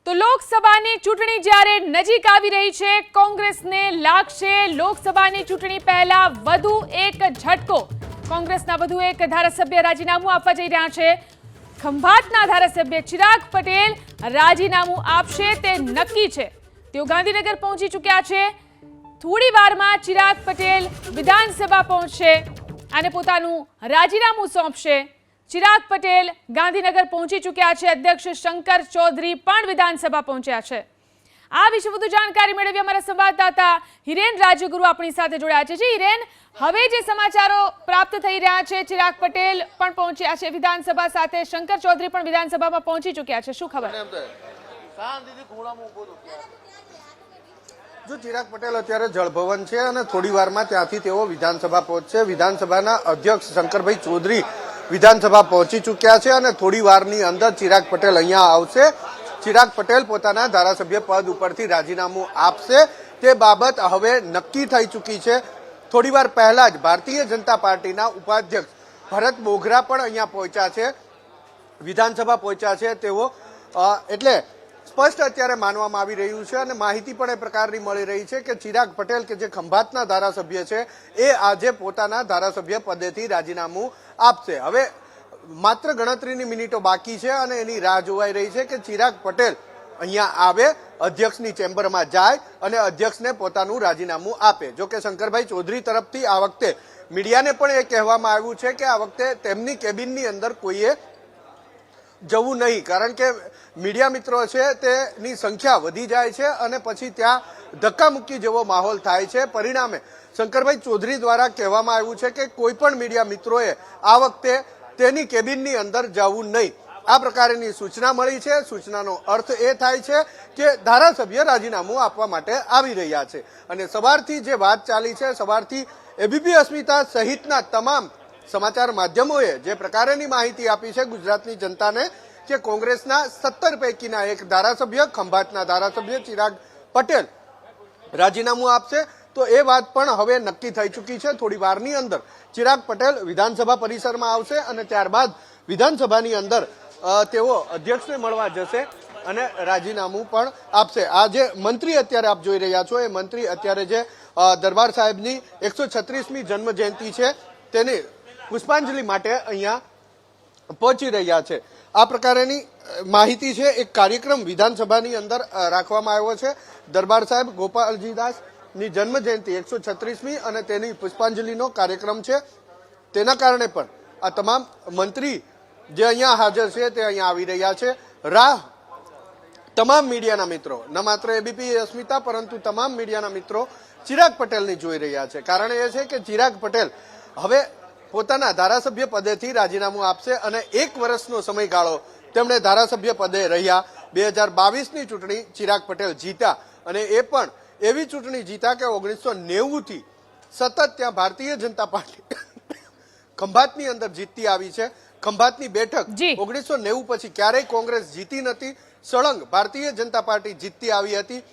તો લોકસભાની ચૂંટણી જ્યારે નજીક આવી રહી છે, કોંગ્રેસને લાગશે લોકસભાની ચૂંટણી પહેલા વધુ એક ઝટકો. કોંગ્રેસના વધુ એક ધારાસભ્ય રાજીનામું આપવા જઈ રહ્યા છે. ખંભાતના ધારાસભ્ય ચિરાગ પટેલ રાજીનામું આપશે તે નક્કી છે. તેઓ ગાંધીનગર પહોંચી ચૂક્યા છે. થોડી વારમાં ચિરાગ પટેલ વિધાનસભા પહોંચશે અને પોતાનું રાજીનામું સોંપશે. ચિરાગ પટેલ ગાંધીનગર પહોંચી ચૂક્યા છે. અધ્યક્ષ શંકર ચૌધરી પણ વિધાનસભા પહોંચ્યા છે. આ વિશે વધુ જાણકારી મેળવી અમારા સંવાદદાતા હિરેન રાજગુરુ આપણી સાથે જોડાયા છે. હિરેન, હવે જે સમાચારો પ્રાપ્ત થઈ રહ્યા છે, ચિરાગ પટેલ પણ પહોંચ્યા છે વિધાનસભા સાથે, શંકર ચૌધરી પણ વિધાનસભામાં પહોંચી ચૂક્યા છે, શું ખબર? જો ચિરાગ પટેલ અત્યારે જળભવન છે અને થોડી વારમાં ત્યાંથી તેઓ વિધાનસભા પહોંચશે. વિધાનસભાના અધ્યક્ષ શંકરભાઈ ચૌધરી વિધાનસભા પહોંચી ચૂક્યા છે અને થોડી વારની અંદર ચિરાગ પટેલ અહીંયા આવશે. ચિરાગ પટેલ પોતાના ધારાસભ્ય પદ ઉપરથી રાજીનામું આપશે તે બાબત હવે નક્કી થઈ ચૂકી છે. થોડી વાર પહેલા જ ભારતીય જનતા પાર્ટીના ઉપાધ્યક્ષ ભરત બોઘરા પણ અહીંયા પહોંચ્યા છે, વિધાનસભા પહોંચ્યા છે. તેઓ એટલે સ્પષ્ટ અત્યારે માનવામાં આવી રહ્યું છે અને માહિતી પણ એ પ્રકારની મળી રહી છે કે ચિરાગ પટેલ કે જે ખંભાતના ધારાસભ્ય છે એ આજે પોતાના ધારાસભ્ય પદેથી રાજીનામું આપશે. હવે માત્ર ગણતરીની મિનિટો બાકી છે અને એની રાહ જોવાઈ રહી છે કે ચિરાગ પટેલ અહીંયા આવે, અધ્યક્ષની ચેમ્બરમાં જાય અને અધ્યક્ષને પોતાનું રાજીનામું આપે. જો કે શંકરભાઈ ચૌધરી તરફથી આ વખતે મીડિયાને પણ એ કહેવામાં આવ્યું છે કે આ વખતે તેમની કેબિનની અંદર કોઈએ જવું નહીં, કારણ કે મીડિયા મિત્રો છે તેની સંખ્યા વધી જાય છે અને પછી ત્યાં ધક્કામુક્કી જેવો માહોલ થાય છે. પરિણામે શંકરભાઈ ચૌધરી દ્વારા કહેવામાં આવ્યું છે કે કોઈ પણ મીડિયા મિત્રોએ આ વખતે તેની કેબિનની અંદર જવું નહીં. આ પ્રકારની સૂચના મળી છે. સૂચનાનો અર્થ એ થાય છે કે ધારાસભ્ય રાજીનામું આપવા માટે આવી રહ્યા છે. અને સવારથી જે વાત ચાલી છે, સવારથી એબીપી અસ્મિતા સહિતના તમામ સમાચાર માધ્યમોએ જે પ્રકારની માહિતી આપી છે ગુજરાતની જનતાને કે કોંગ્રેસના 17 પૈકીના એક ધારાસભ્ય, ખંભાતના ધારાસભ્ય ચિરાગ પટેલ રાજીનામું આપશે, તો એ વાત પણ હવે નક્કી થઈ ચૂકી છે. થોડી વારની અંદર ચિરાગ પટેલ વિધાનસભા પરિસરમાં આવશે અને ત્યારબાદ વિધાનસભાની અંદર તેઓ અધ્યક્ષને મળવા જશે અને રાજીનામું પણ આપશે. આ જે મંત્રી અત્યારે આપ જોઈ રહ્યા છો, એ મંત્રી અત્યારે જે દરબાર સાહેબની 136મી જન્મ જયંતિ છે તેની પુષ્પાંજલિ માટે અહીંયા પહોંચી રહ્યા છે. આ પ્રકારની માહિતી છે. એક કાર્યક્રમ વિધાનસભાની અંદર રાખવામાં આવ્યો છે. દરબાર સાહેબ ગોપાલજીદાસની જન્મ જયંતિ 136મી અને તેની પુષ્પાંજલિનો કાર્યક્રમ છે. તેના કારણે પણ આ તમામ મંત્રી જે અહીંયા હાજર છે તે અહીંયા આવી રહ્યા છે. રાહ તમામ મીડિયાના મિત્રો, ન માત્ર એબીપી અસ્મિતા પરંતુ તમામ મીડિયાના મિત્રો ચિરાગ પટેલની જોઈ રહ્યા છે. કારણ એ છે કે ચિરાગ પટેલ હવે પોતાના ધારાસભ્ય પદેથી રાજીનામું આપશે અને 1 વર્ષનો સમયગાળો તેમણે ધારાસભ્ય પદે રહ્યા. 2022ની ચૂંટણી ચિરાગ પટેલ જીત્યા અને એ પણ એવી ચૂંટણી જીત્યા કે 1990થી સતત ત્યાં ભારતીય જનતા પાર્ટી ખંભાતની અંદર જીતતી આવી છે. ખંભાતની બેઠક 1990 પછી ક્યારેય કોંગ્રેસ જીતી નથી. સળંગ ભારતીય જનતા પાર્ટી જીતતી આવી હતી.